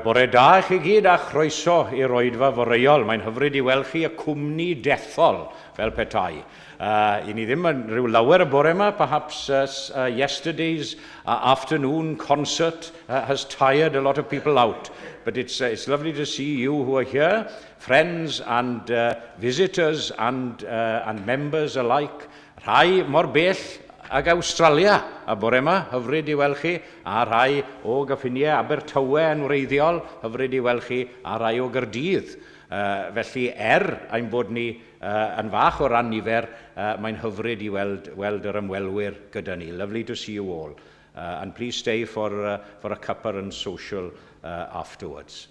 Bore da chi gyd a chroeso i'r oedfa foreol. Mae'n hyfryd I weld chi y cwmni dethol fel petai. I ni ddim yn rhyw lawer y bore yma, perhaps yesterday's afternoon concert has tired a lot of people out. But it's lovely to see you who are here, friends and visitors and members alike. Rhai mor bell ag Australia a bore yma, hyfryd I weld chi, a rhai o Gaffiniau Abertawe yn wreiddiol, hyfryd I weld chi, a rhai o Gaerdydd. Felly ein bod ni yn fach o ran nifer, mae'n hyfryd I weld yr ymwelwyr gyda ni. Lovely to see you all. And please stay for a cuppa and social afterwards.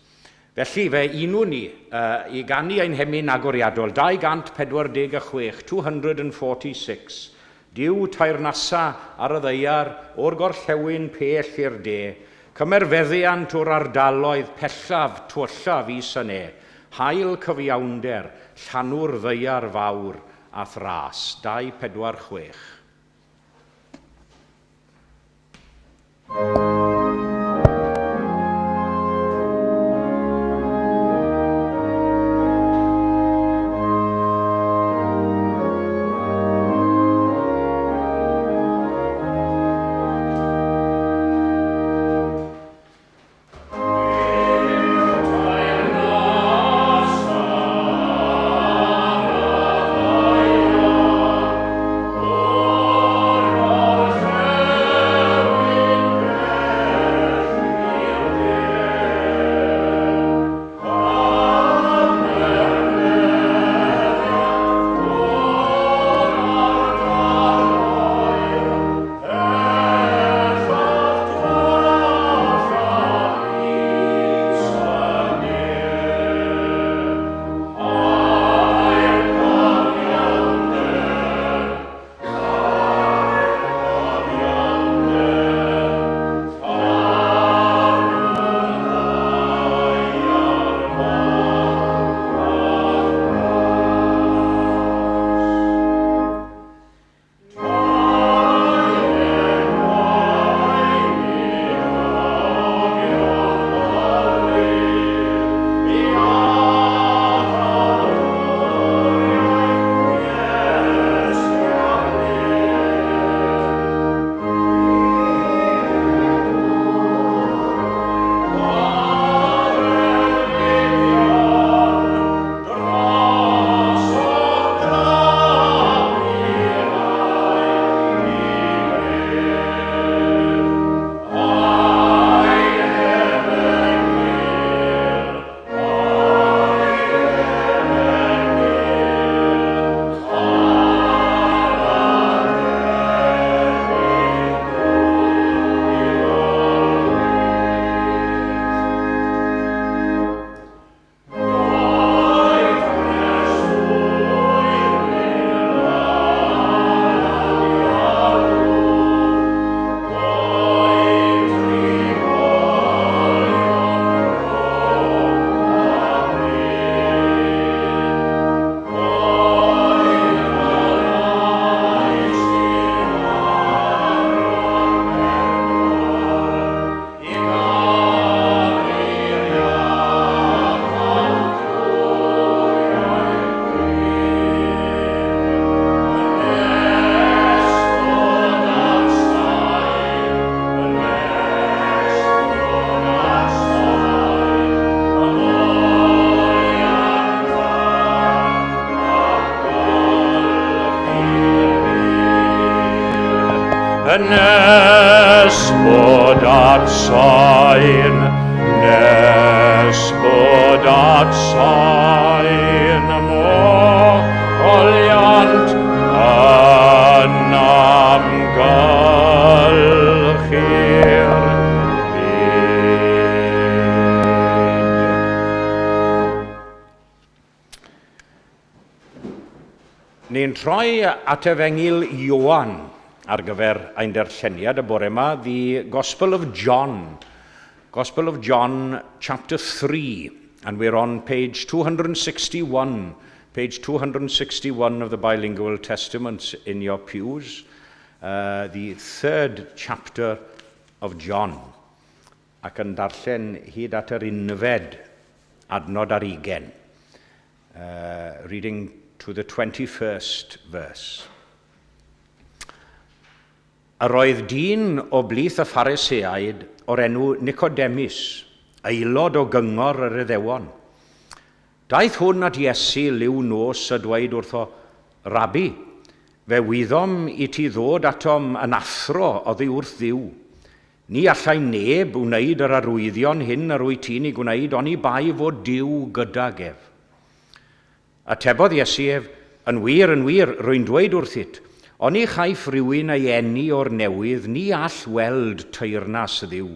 Felly, fe unw ni I gannu ein hemyn agoriadol, 246, 246, diw tairnasa ar y ddeiar o'r gorllewin pell i'r de, cymerfeddiant o'r ardaloedd pellaf twyllaf I syne, hael cyfiawnder, llanw'r ddeiar fawr a thras, 246. Nes bod at sain, nes bod at sain, mo oliant yn amgylchu'r byd. Ni'n troi at Efengil Ioan ar gyfer ein darlleniad y bore yma, the Gospel of John. Gospel of John, chapter 3, and we're on page 261, page 261 of the bilingual testaments in your pews, the third chapter of John. ac yn darllen hyd at yr unfed adnod ar 20. Reading to the 21st verse. Yr oedd dyn o blith y Phariseaid o'r enw Nicodemus, aelod o gyngor yr Iddewon. Daeth hwn at Iesu liw nos a dweud wrtho, Rabi, fe wyddom i ti ddod atom yn athro oddi wrth ddiw. Ni allai neb wneud yr arwyddion hyn ar wyt ti'n ei gwneud, ond i bai fod Duw gyda gef. Atebodd Iesu ef, yn wir, rwy'n dweud wrthit, ond i chaiff rhywun ei eni o'r newydd, ni all weld teyrnas ddiw.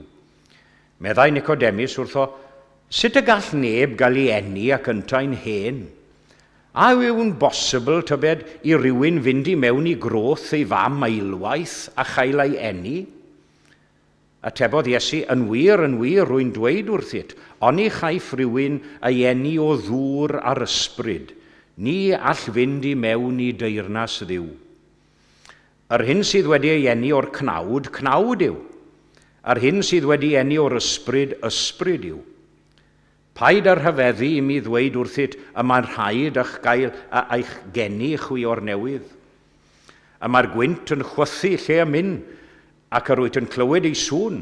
Meddai Nicodemus wrtho, sut y gall neb gael ei eni ac yntau'n hen? A yw'n bosibl tybed i rywun fynd i mewn i groth ei fam eilwaith a chael ei eni? Atebodd Iesu, yn wir, rwy'n dweud wrthit, ond i chaiff rywun ei eni o ddŵr ar ysbryd, ni all fynd i mewn i deyrnas ddiw. Yr hyn sydd wedi ei eni o'r cnawd, cnawd yw. Yr hyn sydd wedi eni o'r ysbryd, ysbryd yw. Paid ar hyfeddu i mi ddweud wrthit y mae'n rhaid eich geni chwi o'r newydd. Y mae'r gwynt yn chwythu lle y mynd, ac yr wyt yn clywed ei sŵn,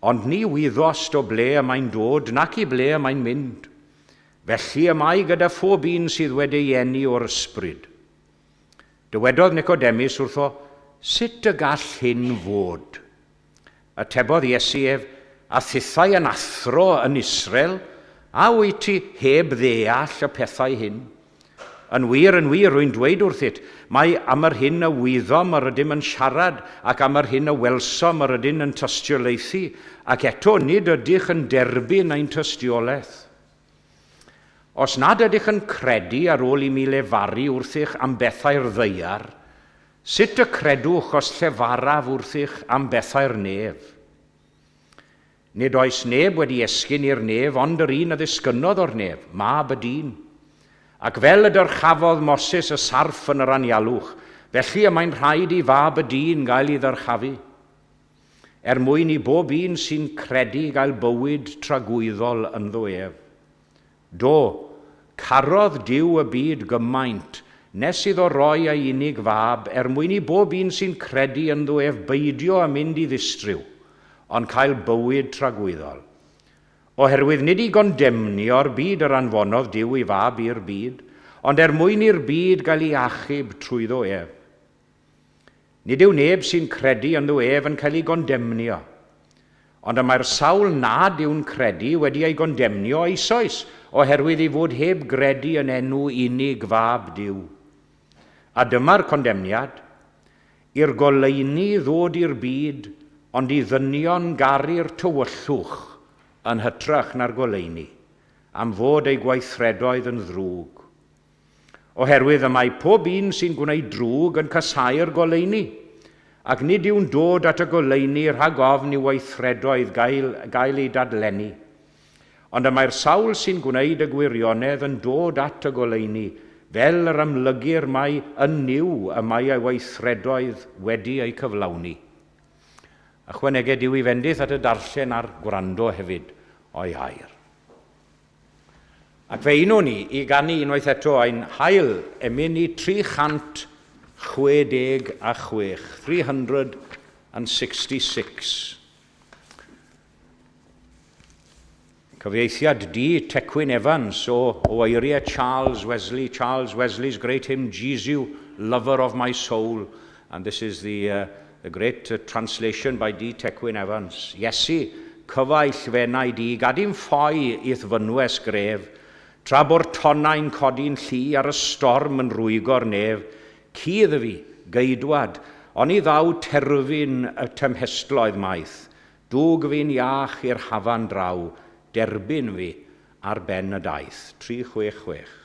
ond ni wyddost o ble y mae'n dod, nac i ble y mae'n mynd. Felly y mae gyda phob un sydd wedi ei eni o'r ysbryd. Dywedodd Nicodemus wrtho, sut y gall hyn fod? Atebodd Iesu ef, a thithau yn athro yn Israel, a wyt ti heb ddeall y pethau hyn? Yn wir, rwy'n dweud wrthit, mae am yr hyn y wyddom yr ydym yn siarad, ac am yr hyn y welsom yr ydym yn tystiolaethu, ac eto nid ydych yn derbyn ein tystiolaeth. Os nad ydych yn credu ar ôl i mi lefaru wrthych am bethau'r ddeiar, sut y credwch os llefaraf wrthych am bethau'r nef? Nid oes neb wedi esgyn i'r nef, ond yr un a ddisgynnodd o'r nef, mab y dyn. Ac fel ydy'r chafodd Moses y sarff yn yr anialwch, felly y mae'n rhaid i fab y dyn gael ei ddyrchafu. Mwyn i bob un sy'n credu gael bywyd tragwyddol ynddo ef. Do, carodd Duw y byd gymaint, nes iddo roi ei unig fab, mwyn i bob un sy'n credu ynddo ef beidio a mynd i ddistryw, ond cael bywyd tragwyddol. Oherwydd nid i gondemnio'r byd yr anfonodd Duw ei fab i'r byd, ond mwyn i'r byd gael ei achub trwyddo ef. Nid yw neb sy'n credu ynddo ef yn cael ei gondemnio, ond mae'r sawl nad yw'n credu wedi ei gondemnio eisoes, oherwydd ei fod heb gredu yn enw unig fab Duw. A dyma'r condemniad, i'r goleuni ddod i'r byd, ond i ddynion garu'r tywyllwch yn hytrach na'r goleuni, am fod ei gweithredoedd yn ddrwg. Oherwydd y mae pob un sy'n gwneud drwg yn casau'r goleuni, ac nid yw'n dod at y goleuni rhag ofn i weithredoedd gael ei dadlenni. Ond y mae'r sawl sy'n gwneud y gwirionedd yn dod at y goleuni, fel yr amlygur mae yn niw y mae ei weithredoedd wedi ei cyflawni. Ychwanegau Duw i fendith at y darllen a'r gwrando hefyd o'i hair. Ac fe unwn ni i ganu unwaith eto ein hael emyn i 366, 366. Cyfieithiad di Tecwyn Evans o eiriau Charles Wesley. Charles Wesley's great hymn, Jesus, Lover of my soul. And this is the great translation by D. Tecwyn Evans. Iesu, cyfaill fennau di, gadym ffoi i'th fynwes gref, tra bo'r tonnau'n codi'n llu ar y storm yn rwygo'r nef, cudd fi, geidwad, ond i ddaw terfyn y temhestloedd maith, dwg fi'n iach i'r hafan draw, derbyn fi ar ben y daith. 366.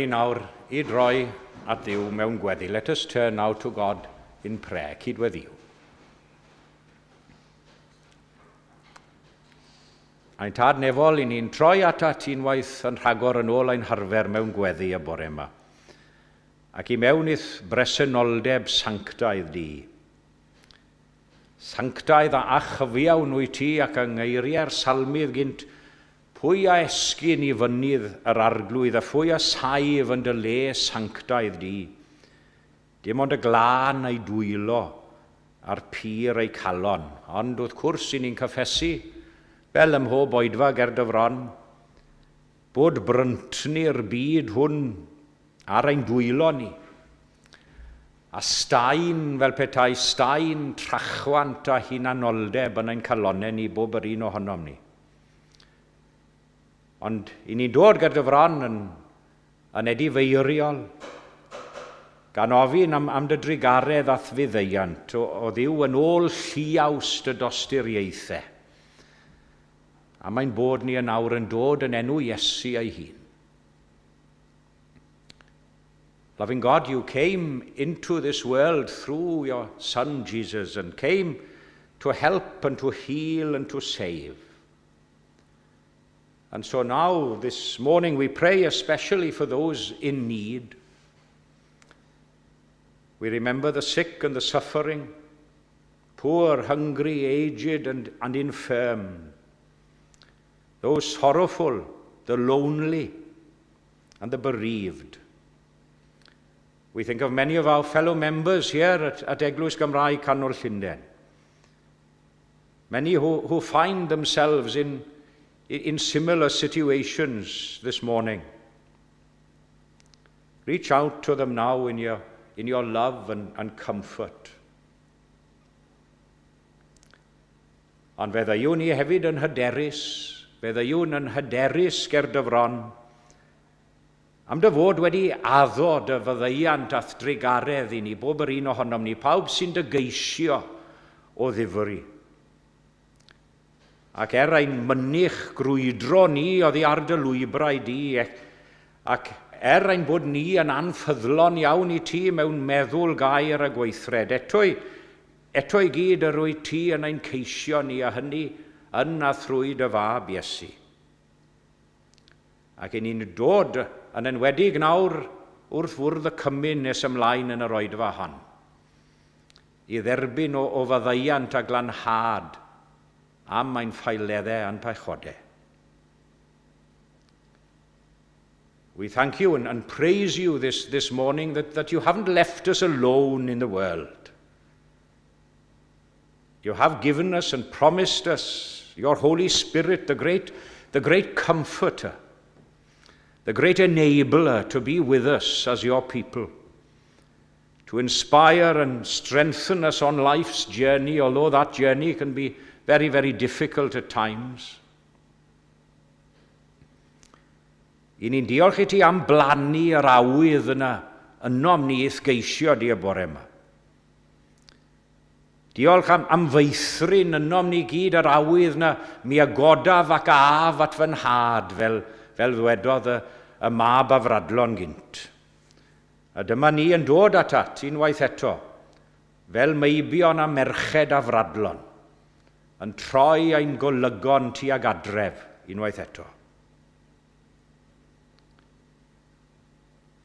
ni nawr I droi at Dduw mewn gweddi. Let us turn now to God in prayer. Cydweddiw. A'n tad nefol I ni'n troi at unwaith yn rhagor yn ôl ein harfer mewn gweddi y bore yma. Ac I mewn i'th bresenoldeb sanctaidd di. Sanctaidd a chyfiawn wyt ti ac yng ngeiriau'r salmydd gynt pwy a esgyn I fynydd yr arglwydd a pwy a saif yn dy le sanctaidd di. Dim ond y glân ei dwylo a'r pyr ei calon, ond wrth cwrs I ni'n cyffesu fel ym mhob oedfa ger dyfron, bod bryntni'r byd hwn ar ein dwylo ni. A staen fel petai, staen trachwant a hunanoldeb yn ein calonau ni bob yr un ohonom ni. Ond I ni'n dod ger dyfron yn edifeiriol, gan ofyn am dy drigaredd ath fuddeiant o Dduw yn ôl lliaws dy dosturiaethau. A mae'n bod ni yn awr yn dod yn enw Iesu ei hun. Loving God, you came into this world through your Son Jesus and came to help and to heal and to save. And so now, this morning, we pray especially for those in need. We remember the sick and the suffering, poor, hungry, aged, and infirm. Those sorrowful, the lonely, and the bereaved. We think of many of our fellow members here at Eglwys Gymraeg Canol Llundain. Many who find themselves in similar situations this morning. Reach out to them now in your love and comfort. Ond fe ddaiwn ni hefyd yn hyderus, fe ddaiwn yn hyderus ger dyfron, am dy fod wedi addo dy fyddeiant ath drigaredd I ni, bob yr un ohonom ni, pawb sy'n dy geisio o ddifri. Ac ein mynych grwydro ni oddi ar dy lwybrau di, ac ein bod ni yn anffyddlon iawn I ti mewn meddwl gair a gweithred, eto I gyd yr wyt ti yn ein ceisio ni a hynny yn a thrwy dy fab Iesu. Ac ni'n dod yn enwedig nawr wrth fwrdd y cymyn nes ymlaen yn yr oedfa hon, I dderbyn o fyddeiant a glanhad am ein ffaileddau a'n paichodau. We thank you and praise you this morning that you haven't left us alone in the world. You have given us and promised us your Holy Spirit, the great comforter, the great enabler to be with us as your people, to inspire and strengthen us on life's journey, although that journey can be very, very difficult at times. I ni'n diolch I ti am blannu yr awydd ynom ni eithgeisio di y bore yma. Diolch am feithrin ynom ni gyd yr awydd mi agodaf ac af at fy nhad fel ddwedodd y mab a fradlon gynt. A dyma ni yn dod at unwaith eto, fel meibion a merched a fradlon, yn troi ein golygon tuag adref unwaith eto.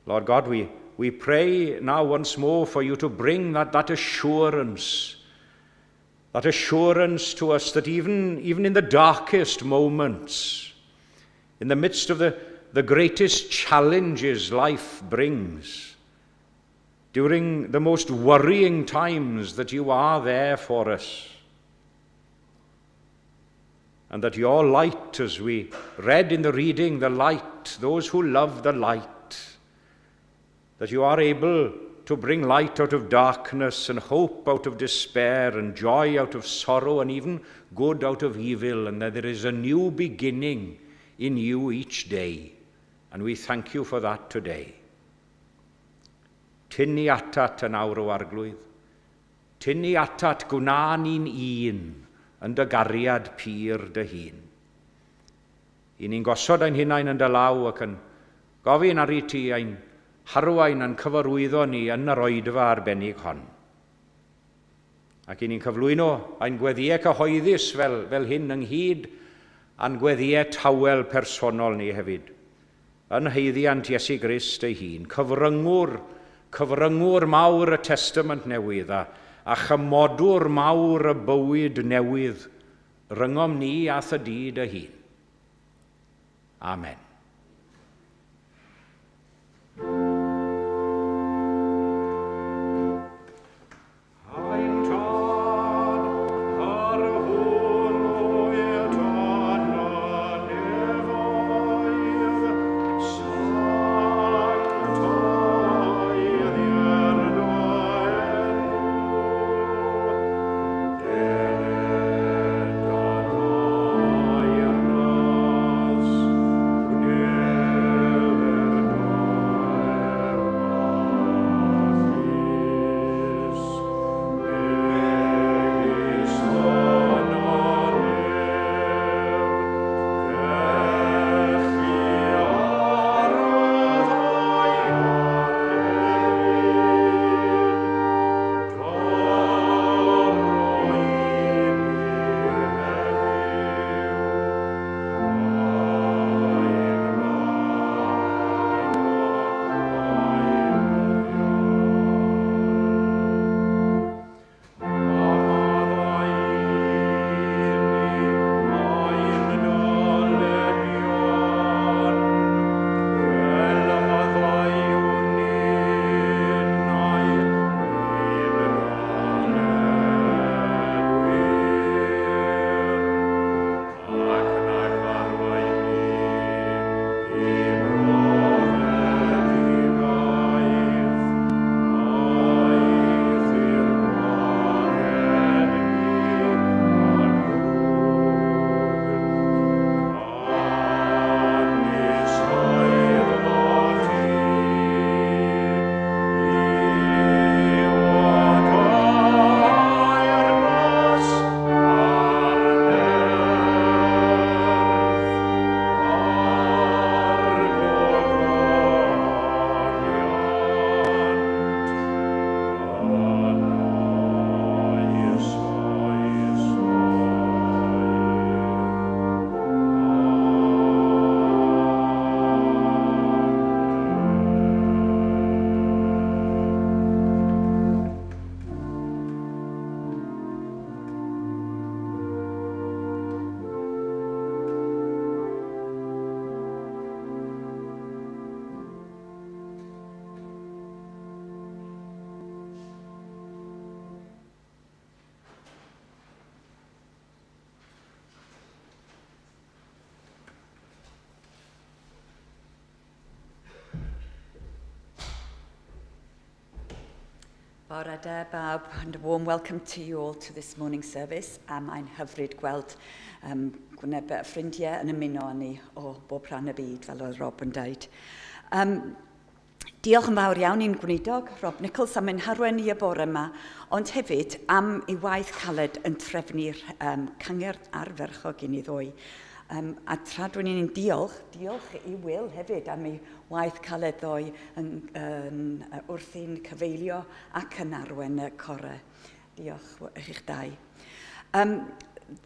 Lord God, we pray now once more for you to bring that assurance to us that even in the darkest moments, in the midst of the greatest challenges life brings, during the most worrying times, that you are there for us. And that your light, as we read in the reading, the light, those who love the light, that you are able to bring light out of darkness and hope out of despair and joy out of sorrow and even good out of evil, and that there is a new beginning in you each day. And we thank you for that today. Tynnu atat yn awr o arglwydd. Tynnu atat gwna ni'n un yn dy gariad pyr dy hun. I ni'n gosod ein hunain yn dy law ac yn Gofyn ar ei ti ein harwain a'n cyfarwyddo ni yn yr oedfa arbennig hon. Ac i ni'n cyflwyno ein gweddiau cyhoeddus fel hyn ynghyd a'n gweddiau tawel personol ni hefyd. Yn haeddiant Iesu Grist ei hun, cyfryngwr mawr y Testament Newydd a chymodwr mawr y bywyd newydd, ryngom ni ath y dyd y hun. Amen. Bore da bawb, and a warm welcome to you all to this morning service. Mae'n hyfryd gweld gwyneb ffrindiau yn ymuno â ni o bob rhan y byd, fel oedd Rob yn dweud. Diolch yn fawr iawn i'n gweinidog, Rob Nichols, am ein harwen i y bore yma, ond hefyd am ei waith caled yn trefnu'r cyngerdd arferchog i ni ddwy. A tra dwi'n ni'n diolch i Will hefyd am ei waith caled ddoe wrthi'n cyfeilio ac yn arwen y corau. Diolch i'ch dau.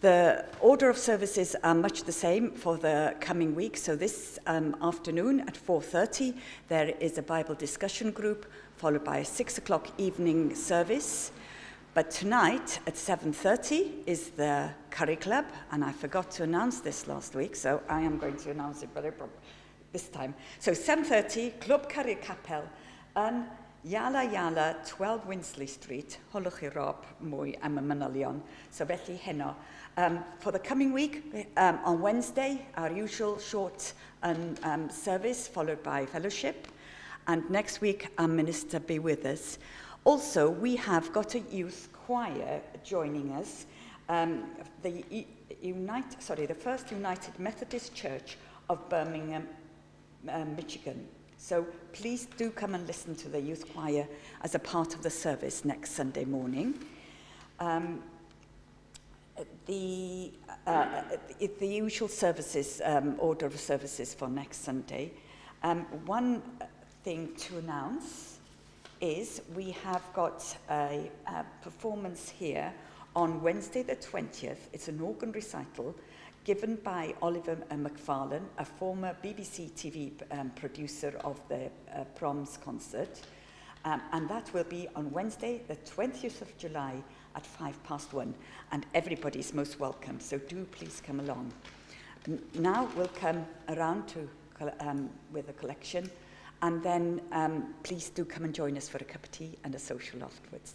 The order of services are much the same for the coming week. So this afternoon at 4:30 there is a Bible discussion group followed by a 6 o'clock evening service. But tonight at 7:30 is the Curry Club, and I forgot to announce this last week, so I am going to announce it this time. So 7:30, Club Curry Capel, yn Yala, 12 Winsley Street, holwch I Rob mwy am y manylion. So felly heno. For the coming week, on Wednesday, our usual short service followed by fellowship, and next week our minister be with us. Also, we have got a youth choir joining us, the First United Methodist Church of Birmingham, Michigan. So please do come and listen to the youth choir as a part of the service next Sunday morning. The usual services, order of services for next Sunday. One thing to announce is we have got a performance here on Wednesday the 20th. It's an organ recital given by Oliver McFarlane, a former BBC TV producer of the Proms concert. And that will be on Wednesday, the 20th of July at 1:05, and everybody's most welcome, so do please come along. Now we'll come around to with a collection, and then please do come and join us for a cup of tea and a social afterwards.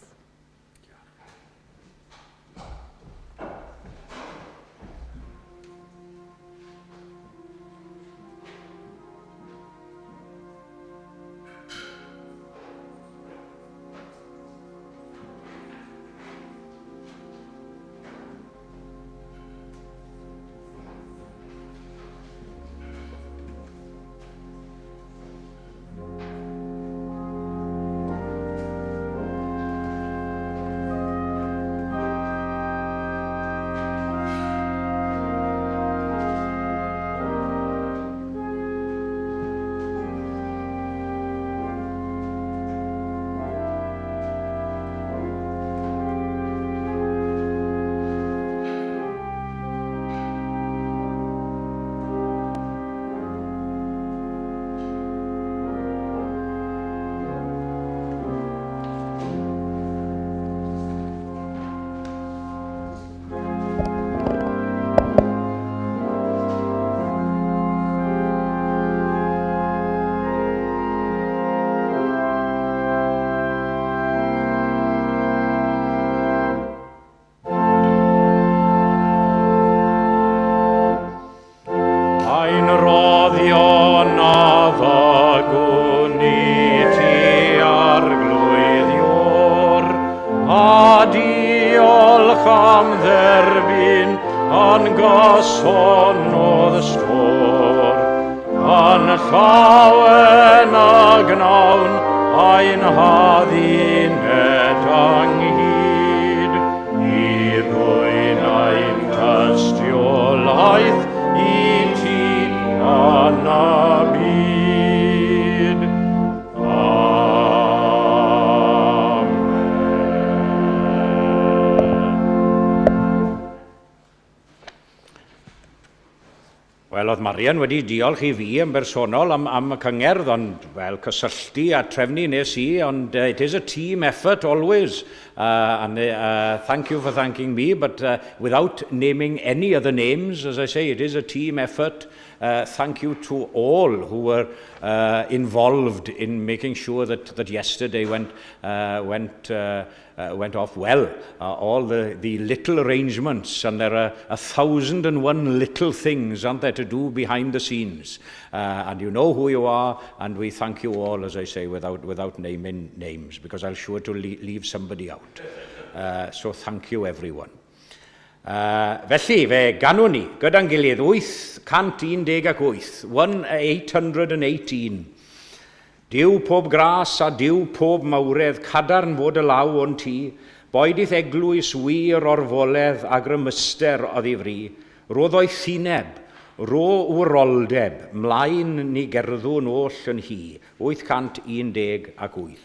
Wel, oedd Marian wedi diolch I fi yn bersonol am y cyngerdd, ond wel, cysylltu a trefnu nes I, ond it is a team effort always. And thank you for thanking me, but without naming any other names, as I say, it is a team effort. Thank you to all who were involved in making sure that yesterday went off well. All the little arrangements, and there are 1,001 little things, aren't there, to do behind the scenes. And you know who you are, and we thank you all, as I say, without naming names, because I'll sure to leave somebody out. So thank you, everyone. Felly, fe ganwn ni, gyda'n gilydd, 818, 818. Diw pob gras a diw pob mawredd, cadarn fod y law o'n ti, boedith eglwys wir o'r foledd ag rymyster oddi fri, roedd o'i thineb, ro wroldeb, mlaen ni gerddwn oll yn hi, 818.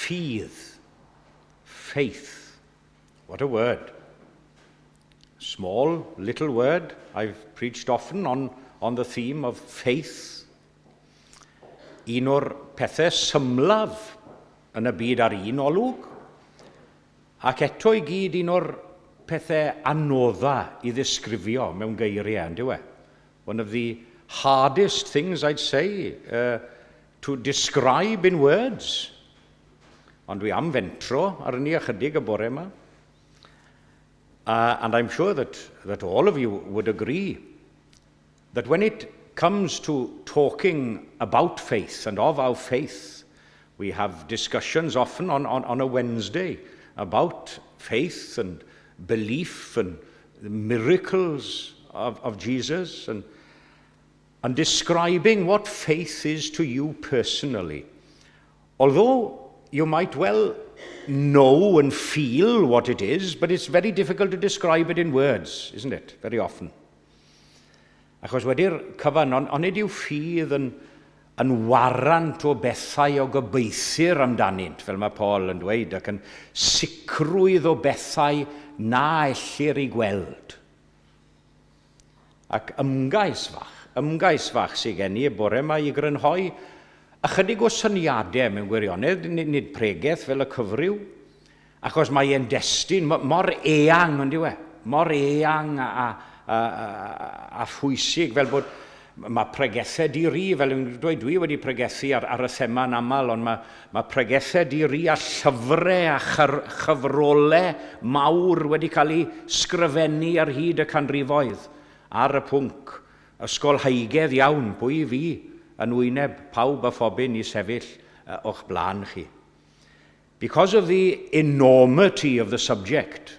Ffydd. Faith. What a word. Small, little word. I've preached often on the theme of faith. Un o'r pethau symlaf yn y byd ar un olwg, ac eto I gyd un o'r pethau anodda I ddisgrifio mewn geiriau, ynddo e? One of the hardest things I'd say to describe in words. Ond dwi am fentro ar ni ychydig y bore yma. And I'm sure that all of you would agree that when it comes to talking about faith and of our faith, we have discussions often on a Wednesday about faith and belief and the miracles of Jesus and describing what faith is to you personally. Although you might well know and feel what it is, but it's very difficult to describe it in words, isn't it? Very often. Achos wedi'r cyfan, ond nid yw ffydd yn warant o bethau o gobeithir amdanynt, fel mae Paul yn dweud, ac yn sicrwydd o bethau na ellir I gweld. Ac ymgais fach sydd gen I bore yma I grynhoi ychydig o syniadau mewn gwirionedd, nid pregaeth fel y cyfryw, achos mae e'n destun mor eang, ond yw e, mor eang a phwysig, fel bod mae pregaethau di-ri, fel yn dweud, dwi wedi pregethu ar y thema yn aml, ond mae pregaethau di-ri a llyfrau a chyfrolau mawr wedi cael ei sgrifennu ar hyd y canrifoedd, ar y pwnc, ysgolhaigedd iawn, pwy fi, yn wyneb pawb a phobyn I sefyll o'ch blaen chi. Because of the enormity of the subject,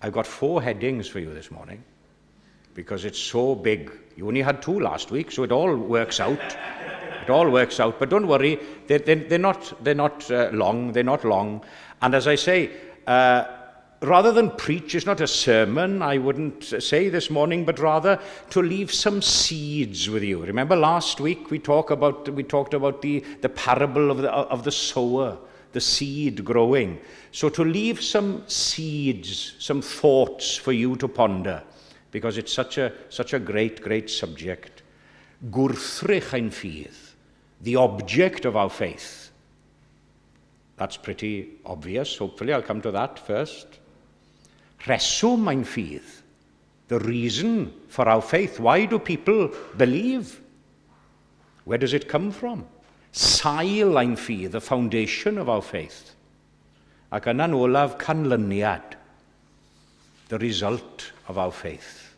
I've got 4 headings for you this morning, because it's so big. You only had 2 last week, so it all works out. It all works out, but don't worry, they're not long. And as I say, rather than preach, it's not a sermon, I wouldn't say this morning, but rather to leave some seeds with you. Remember last week we talked about the parable of the sower, the seed growing. So to leave some seeds, some thoughts for you to ponder, because it's such a great subject. Gwrthrych ein ffydd, the object of our faith. That's pretty obvious. Hopefully I'll come to that first. Rheswm ein ffydd, the reason for our faith. Why do people believe? Where does it come from? Sail ein ffydd, the foundation of our faith. Ac yna'n olaf canlyniad, the result of our faith.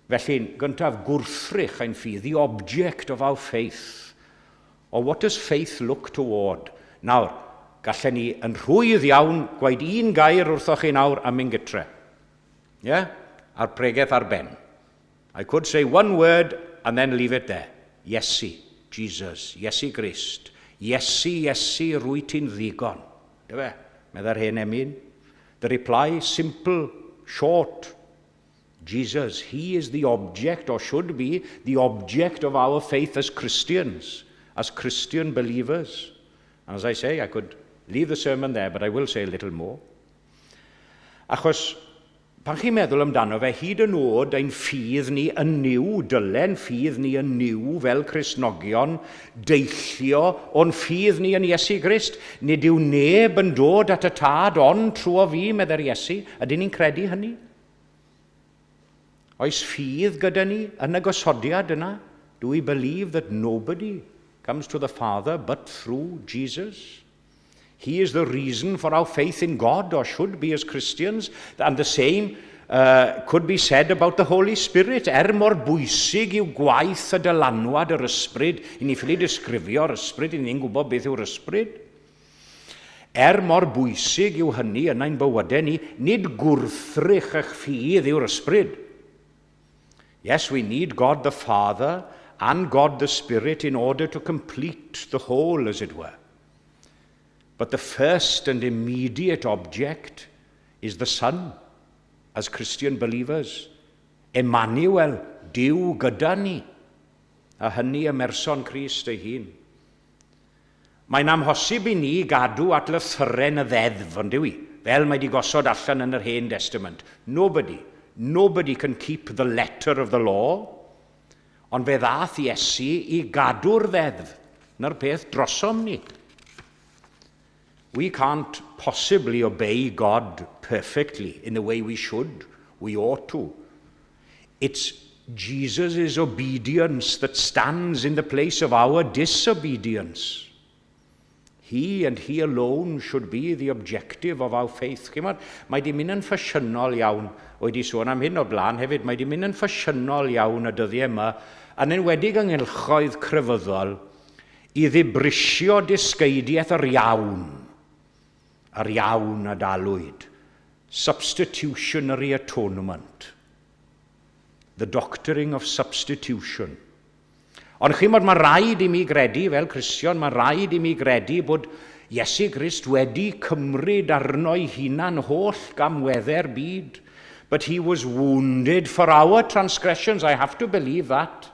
Felly, gyntaf, gwrthrych ein ffydd, the object of our faith. Or what does faith look toward? Nawr, gallen ni yn rhwydd iawn gwaed un gair wrthoch chi nawr am ein gytre. Yeah? Ar pregaeth ar ben. I could say one word and then leave it there. Iesu, Jesus, Iesu Grist. Iesu, rwy ti'n ddigon. Dyfe? Meddai'r hen emyn. The reply, simple, short. Jesus, he is the object, or should be, the object of our faith as Christians, as Christian believers. And as I say, I could leave the sermon there, but I will say a little more. Achos, pan chi'n meddwl amdano fe, hyd yn oed ein ffydd ni yn niw, dylen ffydd ni yn niw fel Cristnogion, deillio o'n ffydd ni yn Iesu Grist, nid yw neb yn dod at y tad ond trwy o fi, meddai'r Iesu, ydyn ni'n credu hynny? Oes ffydd gyda ni yn y gosodiad yna? Do we believe that nobody comes to the Father but through Jesus? He is the reason for our faith in God, or should be as Christians, and the same could be said about the Holy Spirit. Mor bwysig yw gwaith y dylanwad yr ysbryd, i ni ffili disgrifio'r ysbryd, i ni'n gwybod beth yw'r ysbryd. Mor bwysig yw hynny yn ein bywydau ni, nid gwrthrych eich ffydd yw'r ysbryd. Yes, we need God the Father and God the Spirit in order to complete the whole, as it were. But the first and immediate object is the Son, as Christian believers. Emmanuel, Dyw gyda ni. A hynny ym merson Crist ei hun. Mae'n amhosib i ni gadw at lythyren y ddeddf, ond yw i, fel mae di gosod allan yn yr Hen Testament. Nobody can keep the letter of the law, ond fe ddath Iesu i gadw'r ddeddf. Na'r peth drosom ni. We can't possibly obey God perfectly in the way we should. We ought to. It's Jesus' obedience that stands in the place of our disobedience. He and he alone should be the objective of our faith. Mae di mynd yn ffasiynol iawn, wedi sôn am hyn o blaen hefyd, mae di mynd yn ffasiynol iawn y dyddiau yma, yn enwedig ynghylchoedd crefyddol, i ddibrisio disgeidiaeth yr iawn Addoliad, substitutionary atonement, the doctoring of substitution. Ond chymod, mae rhaid i mi gredu, fel Cristion, mae rhaid i mi gredu bod Iesu Grist wedi cymryd arno ei hunan holl gamweddau'r byd. But he was wounded for our transgressions. I have to believe that.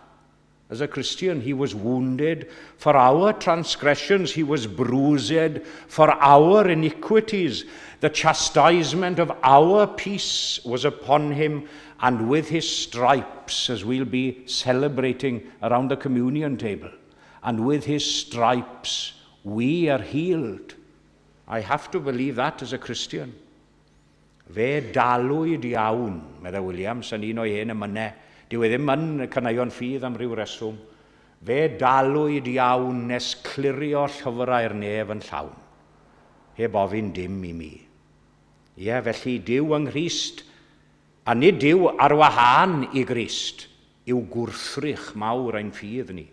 As a Christian, he was wounded for our transgressions. He was bruised for our iniquities. The chastisement of our peace was upon him, and with his stripes, as we'll be celebrating around the communion table, and with his stripes, we are healed. I have to believe that as a Christian. Fe dalwyd iawn, medda Williams, yn un o'i hen ymynau. Dyw e ddim yn cynaion ffydd am ryw reswm. Fe dalwyd iawn nes clirio llyfrau'r nef yn llawn. Heb ofyn dim i mi. Ie, felly Dyw yng Nghrist, a nid Dyw ar wahân i Grist, yw gwrthrych mawr ein ffydd ni.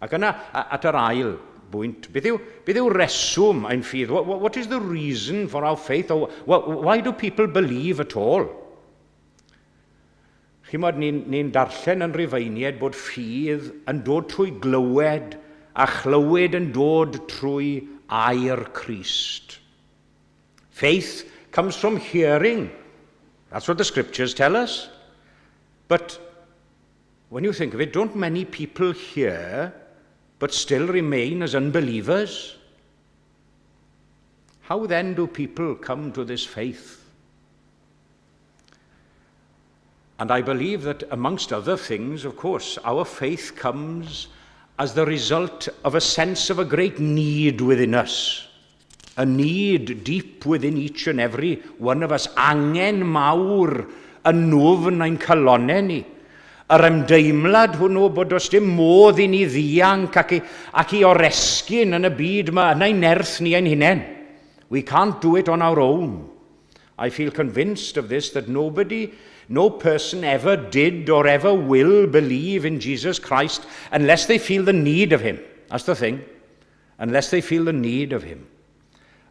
Ac yna, at yr ail bwynt, beth yw reswm ein ffydd? What is the reason for our faith? Why do people believe at all? Chymod, ni'n darllen yn Rufeinied bod ffydd yn dod trwy glywed a chlywed yn dod trwy air Crist. Faith comes from hearing. That's what the scriptures tell us. But when you think of it, don't many people hear but still remain as unbelievers? How then do people come to this faith? And I believe that amongst other things, of course, our faith comes as the result of a sense of a great need within us. A need deep within each and every one of us. Angen mawr yn nofn ein calonau ni. Yr ymdeimlad hwnnw bod os dim modd i ni ddianc ac i oresgyn yn y byd yma, yna i nerth ni ein hunain. We can't do it on our own. I feel convinced of this, that no person ever did or ever will believe in Jesus Christ unless they feel the need of him. That's the thing. Unless they feel the need of him.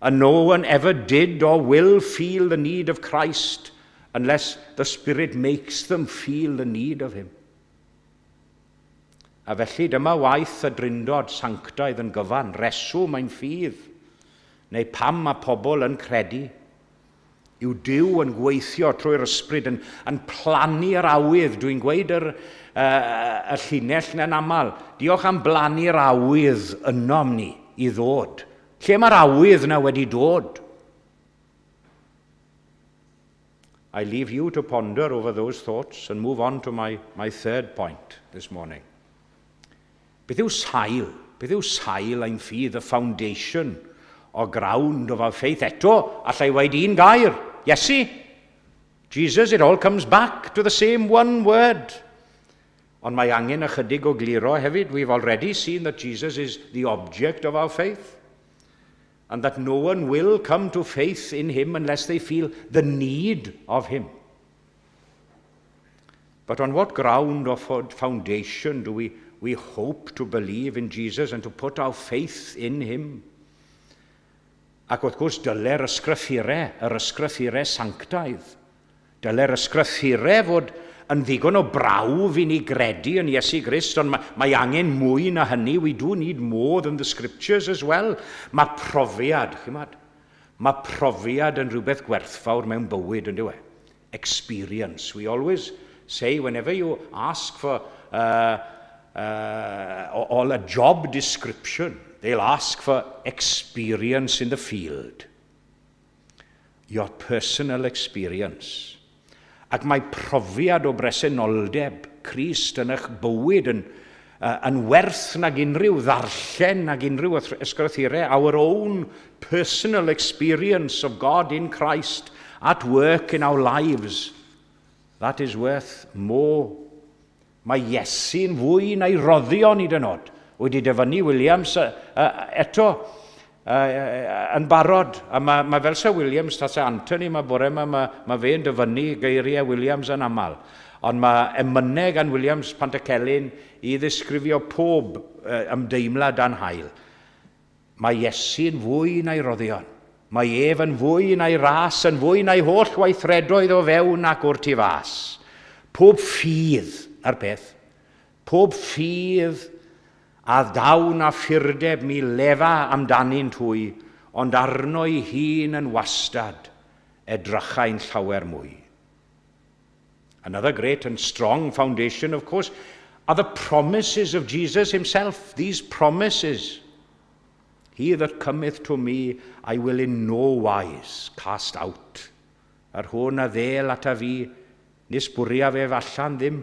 And no one ever did or will feel the need of Christ unless the Spirit makes them feel the need of him. A felly dyma waith y drindod sanctaidd yn gyfan, reswm ein ffydd, neu pam mae pobl yn credu, yw Dyw yn gweithio trwy'r ysbryd yn plannu'r awydd. Dwi'n gweud y llinell na'n aml. Diolch am blannu'r awydd ynom ni i ddod. Lle mae'r awydd na wedi dod? I leave you to ponder over those thoughts and move on to my third point this morning. Beth yw sail? Beth yw sail ein ffydd, the foundation or ground of our faith? Eto, allai weid un gair. Iesu, Jesus, it all comes back to the same one word. Ond mae angen ychydig o gliro hefyd. We've already seen that Jesus is the object of our faith, and that no one will come to faith in him unless they feel the need of him. But on what ground or foundation do we hope to believe in Jesus and to put our faith in him? Ac wrth gwrs, dyle'r ysgrythurau sanctaidd. Dyle'r ysgrythurau fod yn ddigon o brawf i ni gredu yn Iesu Grist, ond mae angen mwy na hynny. We do need more than the scriptures as well. Mae profiad, mae profiad yn rhywbeth gwerthfawr mewn bywyd, yn dyw e? Experience. We always say, whenever you ask for a job description, they'll ask for experience in the field. Your personal experience. Ac mae profiad o bresenoldeb Crist yn eich bywyd yn werth nag unrhyw ddarllen, nag unrhyw ysgrythurau. Our own personal experience of God in Christ at work in our lives. That is worth more. Mae Iesu'n fwy na'i roddion hyd yn oed. Wedi dyfynnu Williams eto yn barod. A mae fel Sir Williams, tas Anthony, mae bore yma, mae fe'n dyfynnu geiriau Williams yn aml. Ond mae emynau gan Williams Pantycelyn i ddisgrifio pob ymdeimlad dan hael. Mae Iesu'n fwy na'i roddion. Mae ef yn fwy na'i ras, yn fwy na'i holl weithredoedd o fewn ac o'r tu fas. Pob ffydd ar beth. Pob ffydd a dawn a ffyrdeb mi lefa amdani'n twy, ond arno'i hun yn wastad edrychau'n llawer mwy. Another great and strong foundation, of course, are the promises of Jesus himself. These promises. He that cometh to me, I will in no wise cast out. Ar hwn a ddel at a fi, nis bwria fe fallan ddim.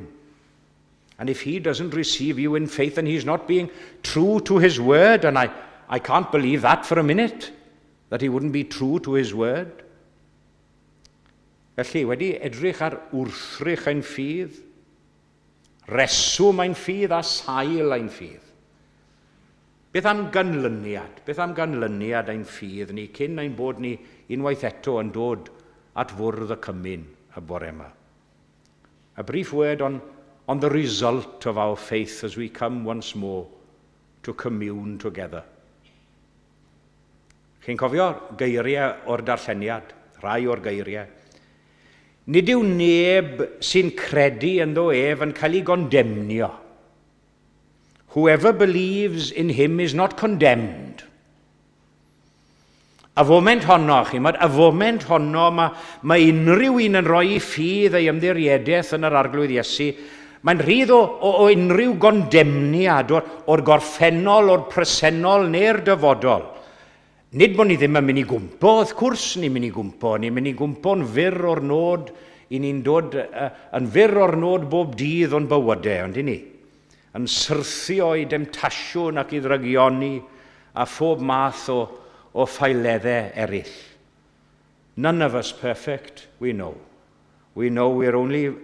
And if he doesn't receive you in faith, then he's not being true to his word. And I can't believe that for a minute, that he wouldn't be true to his word. Felly, wedi edrych ar wrthrych ein ffydd, reswm ein ffydd a sail ein ffydd. Beth am ganlyniad? Beth am ganlyniad ein ffydd ni, cyn ein bod ni unwaith eto yn dod at fwrdd y cymyn y bore yma? A brief word on the result of our faith as we come once more to commune together. Chi'n cofio geiriau o'r darlleniad, rhai o'r geiriau. Nid yw neb sy'n credu ynddo ef yn cael ei gondemnio. Whoever believes in him is not condemned. A foment honno, a foment honno, mae unrhyw un yn rhoi ffydd ei ymddiriediaeth yn yr arglwydd Iesu. Mae'n rhydd o unrhyw gondemniad o'r gorffennol, o'r presennol neu'r dyfodol. Nid bod ni ddim yn mynd i gwmpo, wrth cwrs ni'n mynd i gwmpo. Ni'n mynd i gwmpo'n fyr o'r nod, i ni'n dod yn fyr o'r nod bob dydd o'n bywydau, ond i ni. Yn syrthio i demtasiwn ac i ddrygioni a phob math o ffaileddau eraill. None of us perfect, we know. We know we're only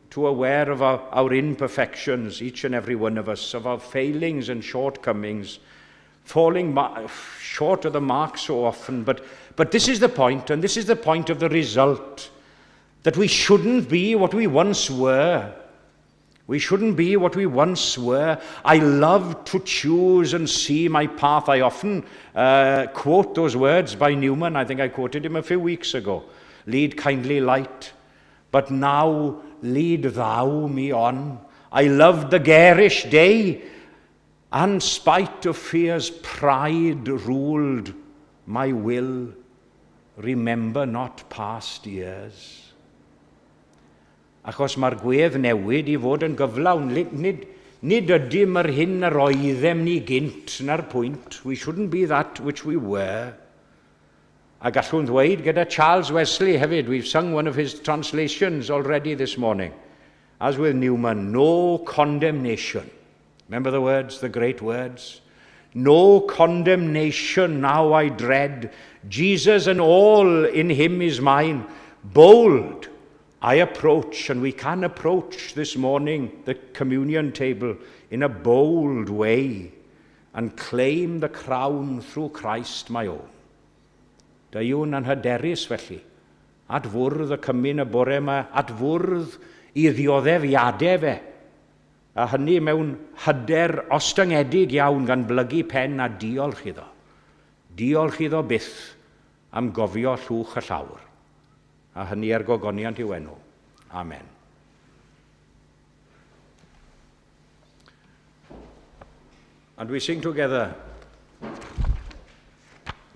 too aware of our imperfections, each and every one of us, of our failings and shortcomings, falling short of the mark so often. But this is the point, and this is the point of the result, that we shouldn't be what we once were. We shouldn't be what we once were. I love to choose and see my path. I often quote those words by Newman. I think I quoted him a few weeks ago. Lead kindly light, but now lead thou me on. I loved the garish day, and spite of fear's pride ruled my will. Remember not past years. Achos mae'r gwedd newid i fod yn gyflawn. Nid ydym yr hyn yr oeddem ni gynt na'r pwynt. We shouldn't be that which we were. A gallwn ddweud gyda Charles Wesley hefyd, we've sung one of his translations already this morning. As with Newman, no condemnation. Remember the words, the great words? No condemnation now I dread. Jesus and all in him is mine. Bold I approach, and we can approach this morning the communion table in a bold way and claim the crown through Christ my own. Da yw'n anhyderus felly, at fwrdd y cymyn y bore yma, at fwrdd i ddioddefiadau fe, a hynny mewn hyder ostyngedig iawn gan blygu pen a diolch iddo. Diolch iddo byth am gofio llwch y llawr. A hynny gogoniant i'w enw. Amen. And we sing together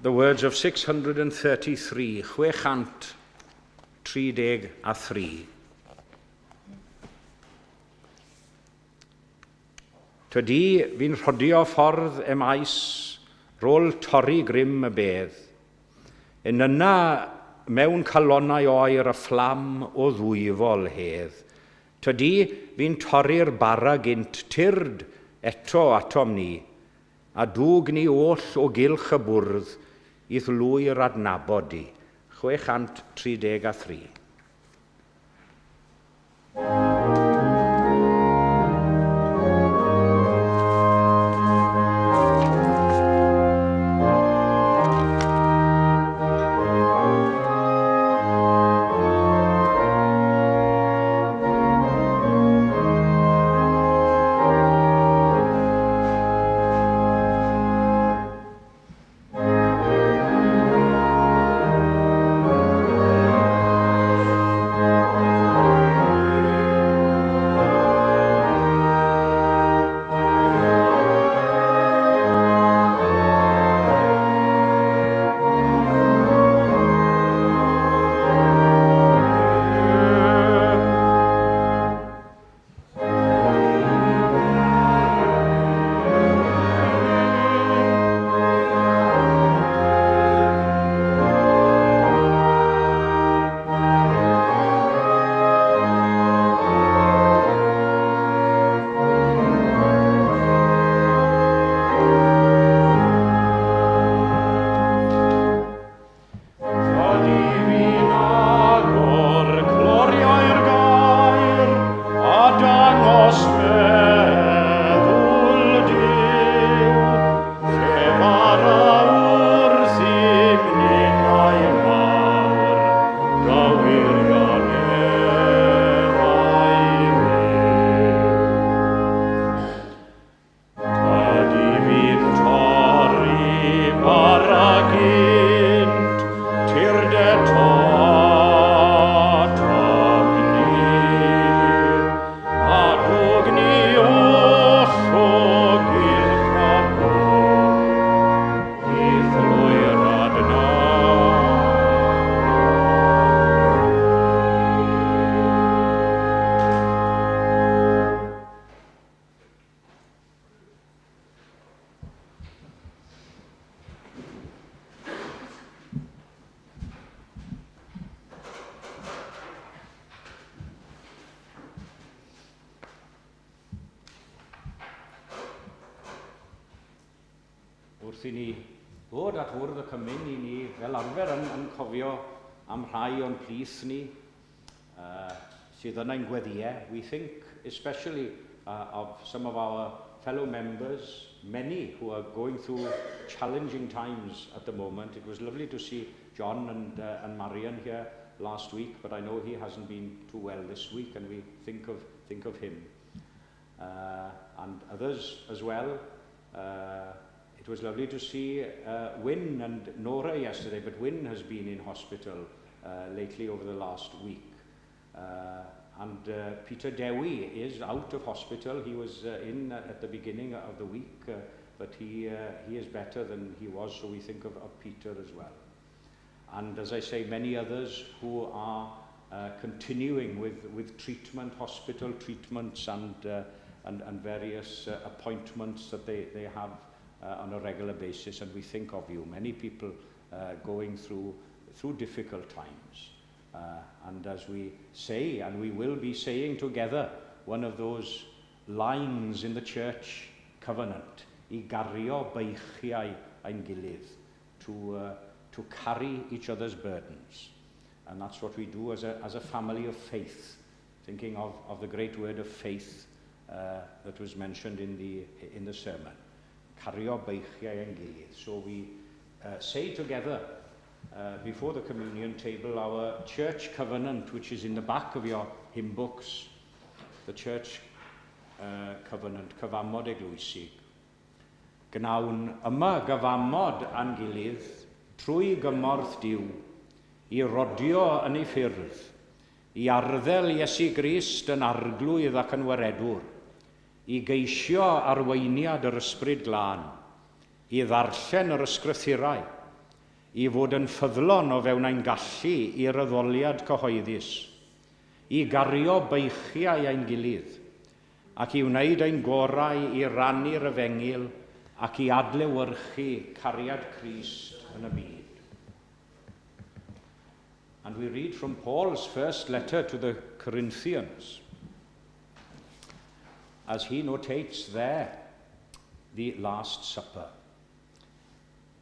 the words of 633, 633. Tydi fi'n rhodio ffordd emaes rôl torri grym y bedd. Yn yna mewn calonnau oer a fflam o ddwyfol hedd. Tydi fi'n torri'r bara gynt tyrd eto atom ni, a dwg ni oll o gylch y bwrdd i ddlwy'r adnabod di. 633. Wrth i ni fod at fwrdd y cymyn i ni fel arfer yn cofio am rhai o'n plith ni sydd yna'n gweddiau. We think especially of some of our fellow members, many who are going through challenging times at the moment. It was lovely to see John and Marian here last week, but I know he hasn't been too well this week, and we think of him. And others as well. It was lovely to see Wyn and Nora yesterday, but Wyn has been in hospital lately over the last week. And Peter Dewi is out of hospital. He was in at the beginning of the week, but he is better than he was, so we think of Peter as well. And as I say, many others who are continuing with treatment, hospital treatments and various appointments that they have on a regular basis, and we think of you. Many people going through difficult times. And as we say, and we will be saying together, one of those lines in the church covenant, I gario beichiau ein gilydd, to carry each other's burdens. And that's what we do as a family of faith, thinking of the great word of faith that was mentioned in the sermon. Cario beichiau ein gilydd. So we say together before the communion table our church covenant, which is in the back of your hymn books, the church covenant, cyfamod eglwysig. Gnawn yma gyfamod a'n gilydd trwy gymorth diw, i rodio yn ei ffyrdd, i arddel Iesu Grist yn arglwydd ac yn waredwr, i geisio arweiniad yr ysbryd glân, i ddarllen yr ysgrythurau, i fod yn ffyddlon o fewn ein gallu i'r addoliad cyhoeddus, i gario beichiau ein gilydd, ac i wneud ein gorau i rannu'r efengil ac i adlewyrchu cariad Crist yn y byd. And we read from Paul's first letter to the Corinthians, as he notates there the Last Supper.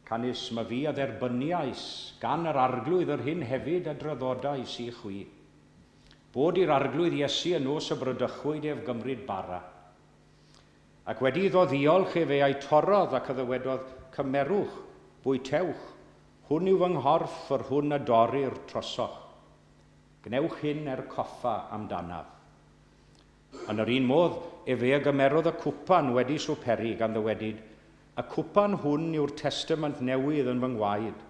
Canis mae fi a dderbyniais gan yr arglwydd yr hyn hefyd a draddodais i chwi, bod i'r arglwydd Iesu yn os y brydychwyd ef gymryd bara. Ac wedi iddo ddiolch e fe a'i torodd ac yddywedodd, cymerwch, bwytewch, hwn yw fy nghorff yr hwn a dorir trosoch. Gnewch hyn coffa amdanaf. Yn yr un modd, e fe gymerodd y cwpan wedi swperi gan ddywedid, y cwpan hwn yw'r testament newydd yn fy ngwaed.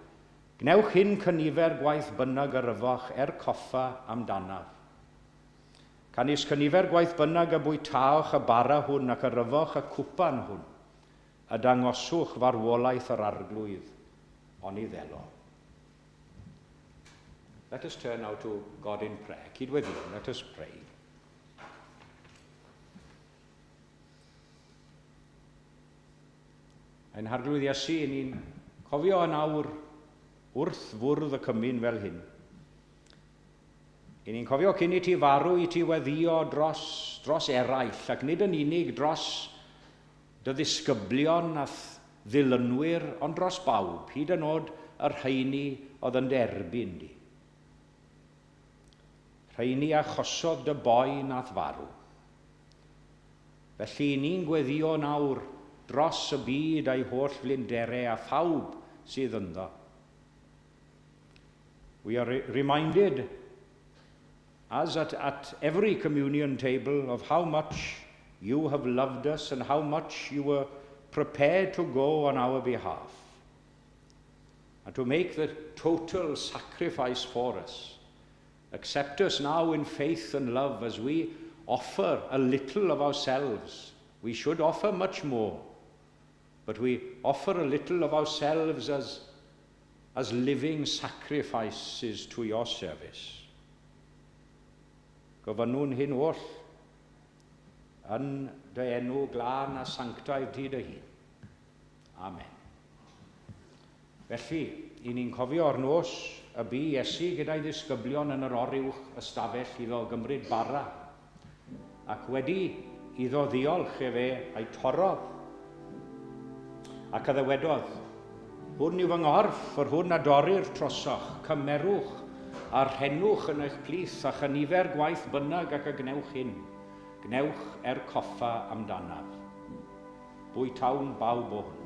Gnewch hyn cynifer gwaith bynnag yfoch coffa amdanaf. Canis cynifer gwaith bynnag y bwytaoch y bara hwn ac yfoch y cwpan hwn, a dangoswch farwolaeth yr arglwydd, on I ddelo. Let us turn now to God in prayer. Cydweddion, let us pray. Ein harglwydd Iesu, ni'n cofio yn awr wrth fwrdd y cymyn fel hyn. Ni'n cofio cyn I ti farw I ti weddio dros eraill, ac nid yn unig dros dy ddisgyblion a ddilynwyr, ond dros bawb, hyd yn oed yr rheini oedd yn derbyn di. Rheini a chosodd dy boi nath farw. Felly ni'n gweddio nawr dros y byd a'i holl flinderau a phawb sydd ynddo. We are reminded, as at every communion table, of how much you have loved us and how much you were prepared to go on our behalf and to make the total sacrifice for us. Accept us now in faith and love as we offer a little of ourselves. We should offer much more, but we offer a little of ourselves as living sacrifices to your service. Gofynnwn hyn oll yn dy enw glân a sanctaidd ti dy hun. Amen. Felly, I ni'n cofio o'r nos y bu Iesu gyda'i ddisgyblion yn yr oriwch ystafell iddo gymryd bara, ac wedi iddo ddiolch e fe a'i torodd, ac yddywedodd, hwn yw fy nghorff, yr hwn a dorir trosoch, cymerwch a rhenwch yn eich plith a chynifer gwaith bynnag ac y gnewch hyn. Gnewch coffa amdanaf. Bwytawn bawb o hwn.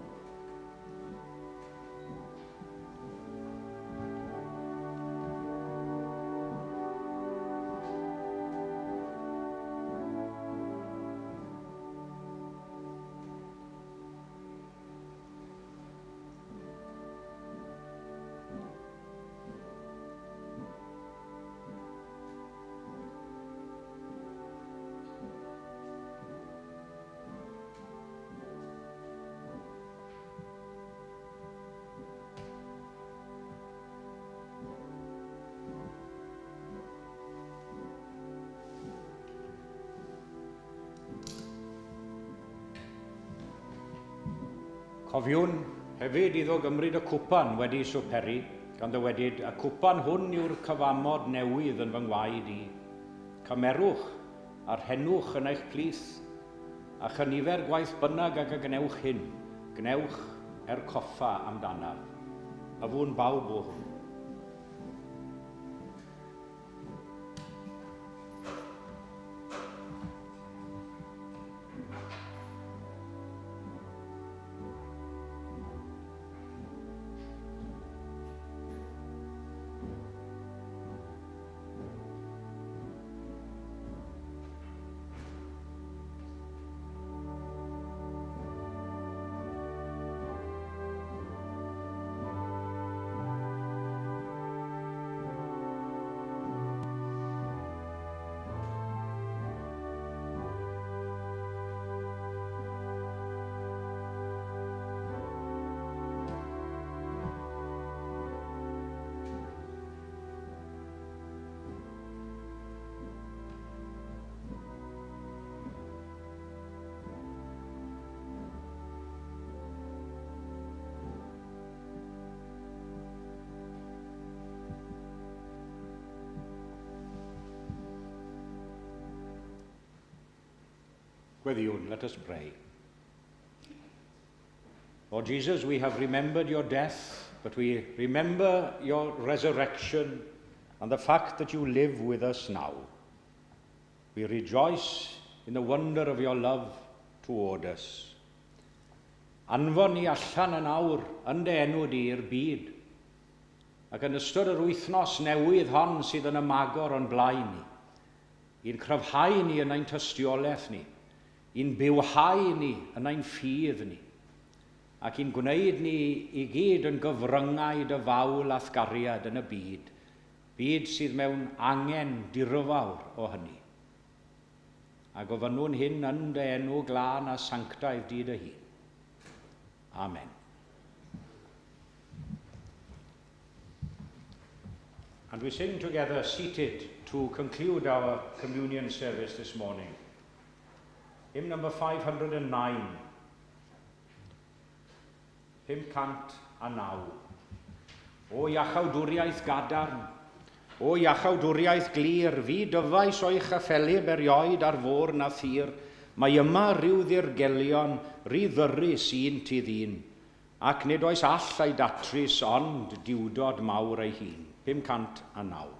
Cofiwn hefyd iddo gymryd y cwpan wedi swperi, gan ddywedid, y cwpan hwn yw'r cyfamod newydd yn fy ngwaed I. Cymerwch a rhenwch yn eich plith, a chynifer gwaith bynnag ac y gnewch hyn. Gnewch coffa amdanaf. Yfwn bawb o hwn. Gweddiwn, let us pray. Lord Jesus, we have remembered your death, but we remember your resurrection and the fact that you live with us now. We rejoice in the wonder of your love toward us. Anfon ni allan yn awr yn dy enw di i'r byd, ac yn ystod yr wythnos newydd hon sydd yn ymagor o'n blaen ni, i'n cryfhau ni yn ein tystiolaeth ni, i'n bywhau ni yn ein ffydd ni, ac i'n gwneud ni i gyd yn gyfryngau dy fawl a thgariad yn y byd, byd sydd mewn angen dirfawr o hynny. A gofynnwn hyn yn dy enw glân a sanctaidd di dy hun. Amen. And we sing together, seated, to conclude our communion service this morning. Hymn number 509. 509. O iachawdwriaeth gadarn, o iachawdwriaeth glir, fi dyfais o'i chaffelib erioed ar fôr na thir, mae yma rhyw ddirgelion, rhy ddyrus un ti ddyn, ac nid oes all ei datrys ond diwdod mawr ei hun. 509.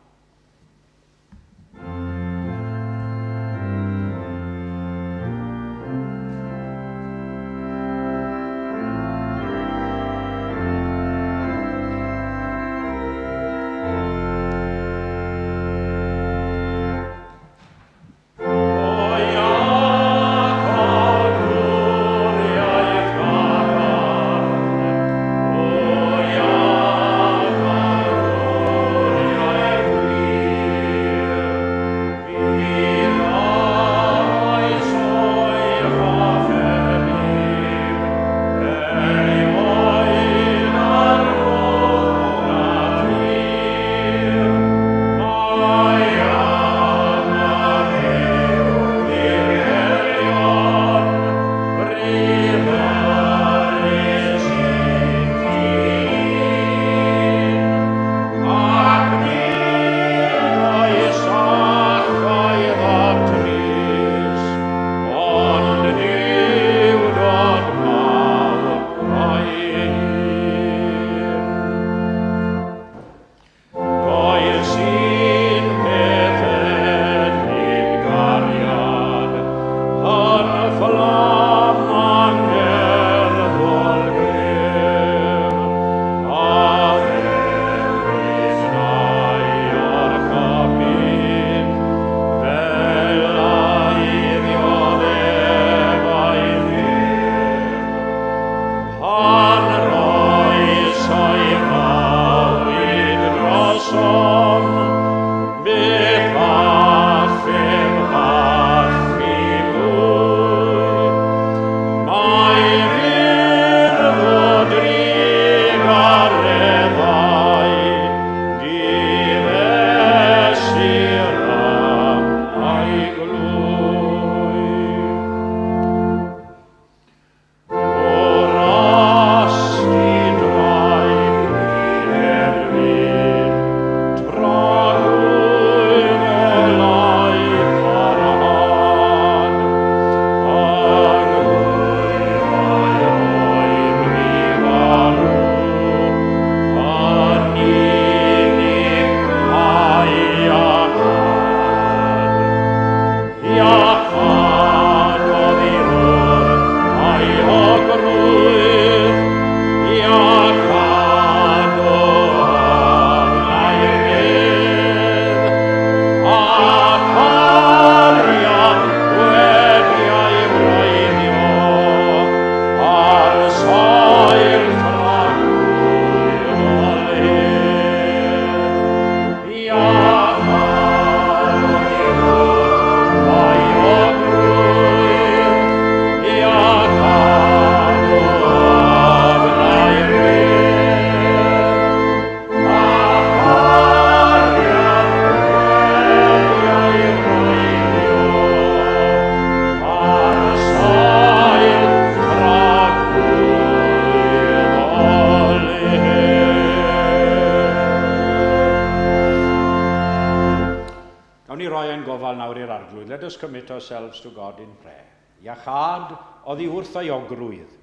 Let us commit ourselves to God in prayer. iachad oddi wrth ei ogrwydd,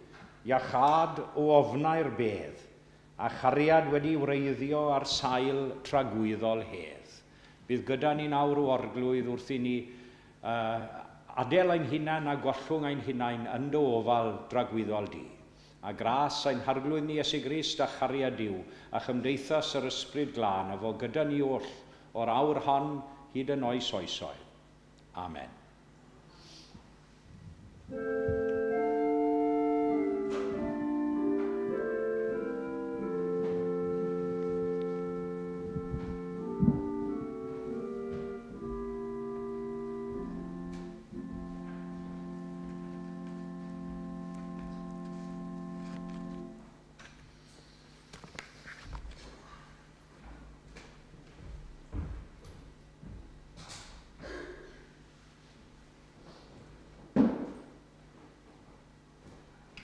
iachad o ofnau'r bedd, a chariad wedi wreiddio ar sail tragwyddol hedd. Bydd gyda ni nawr o orglwydd wrth i ni adel ein hunain a gollwng ein hunain yn dy ofal dragwyddol di. A gras ein harglwydd ni Iesu Grist a chariad Duw, a chymdeithas yr ysbryd glân, a fo gyda ni oll o'r awr hon hyd yn oes oesoedd. Amen.